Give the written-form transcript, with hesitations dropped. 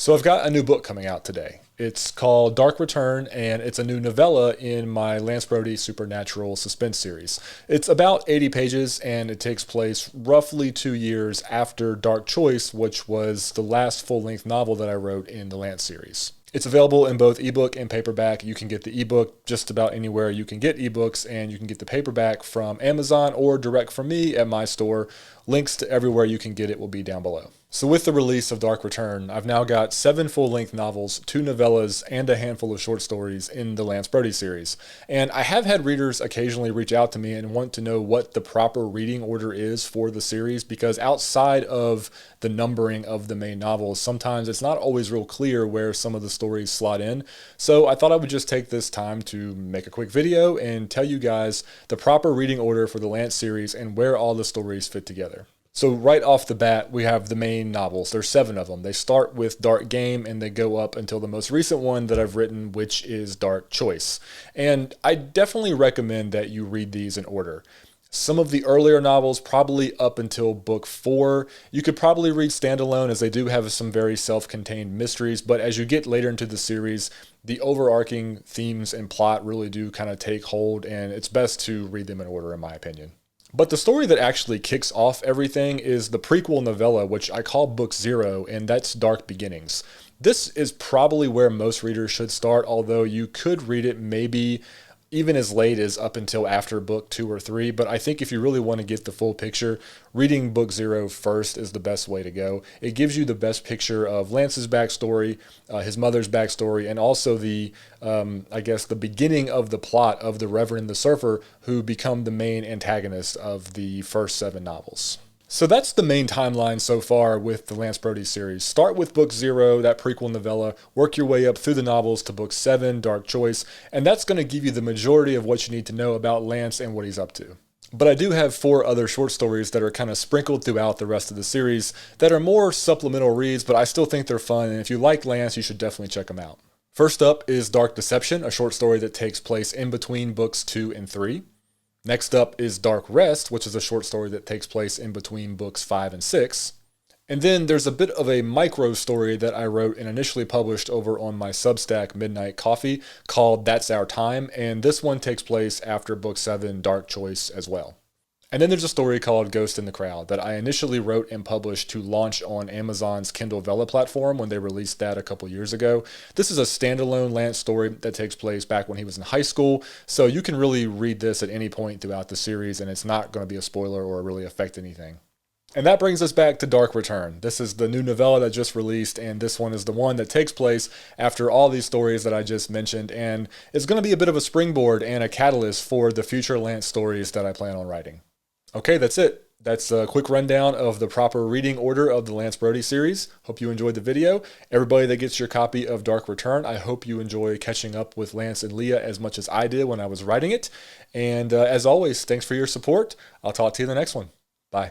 So I've got a new book coming out today. It's called Dark Return, and it's a new novella in my Lance Brody supernatural suspense series. It's about 80 pages, and it takes place roughly 2 years after Dark Choice, which was the last full-length novel that I wrote in the Lance series. It's available in both ebook and paperback. You can get the ebook just about anywhere you can get ebooks, and you can get the paperback from Amazon or direct from me at my store. Links to everywhere you can get it will be down below. So with the release of Dark Return, I've now got 7 full-length novels, 2 novellas, and a handful of short stories in the Lance Brody series. And I have had readers occasionally reach out to me and want to know what the proper reading order is for the series, because outside of the numbering of the main novels, sometimes it's not always real clear where some of the stories slot in. So I thought I would just take this time to make a quick video and tell you guys the proper reading order for the Lance series and where all the stories fit together. So right off the bat, we have the main novels. There's 7 of them. They start with Dark Game and they go up until the most recent one that I've written, which is Dark Choice. And I definitely recommend that you read these in order. Some of the earlier novels, probably up until book 4, you could probably read standalone, as they do have some very self-contained mysteries, but as you get later into the series, the overarching themes and plot really do kind of take hold, and it's best to read them in order, in my opinion. But the story that actually kicks off everything is the prequel novella, which I call Book 0, and that's Dark Beginnings. This is probably where most readers should start, although you could read it maybe even as late as up until after book 2 or 3, but I think if you really want to get the full picture, reading book 0 first is the best way to go. It gives you the best picture of Lance's backstory, his mother's backstory, and also the, I guess, the beginning of the plot of the Reverend and the Surfer, who become the main antagonist of the first 7 novels. So that's the main timeline so far with the Lance Brody series. Start with book 0, that prequel novella, work your way up through the novels to book 7, Dark Choice, and that's going to give you the majority of what you need to know about Lance and what he's up to. But I do have 4 other short stories that are kind of sprinkled throughout the rest of the series that are more supplemental reads, but I still think they're fun, and if you like Lance, you should definitely check them out. First up is Dark Deception, a short story that takes place in between books 2 and 3. Next up is Dark Rest, which is a short story that takes place in between books 5 and 6. And then there's a bit of a micro story that I wrote and initially published over on my Substack Midnight Coffee called That's Our Time, and this one takes place after book 7, Dark Choice, as well. And then there's a story called Ghost in the Crowd that I initially wrote and published to launch on Amazon's Kindle Vella platform when they released that a couple years ago. This is a standalone Lance story that takes place back when he was in high school, so you can really read this at any point throughout the series, and it's not going to be a spoiler or really affect anything. And that brings us back to Dark Return. This is the new novella that just released, and this one is the one that takes place after all these stories that I just mentioned, and it's going to be a bit of a springboard and a catalyst for the future Lance stories that I plan on writing. Okay, that's it. That's a quick rundown of the proper reading order of the Lance Brody series. Hope you enjoyed the video. Everybody that gets your copy of Dark Return, I hope you enjoy catching up with Lance and Leah as much as I did when I was writing it. And as always, thanks for your support. I'll talk to you in the next one. Bye.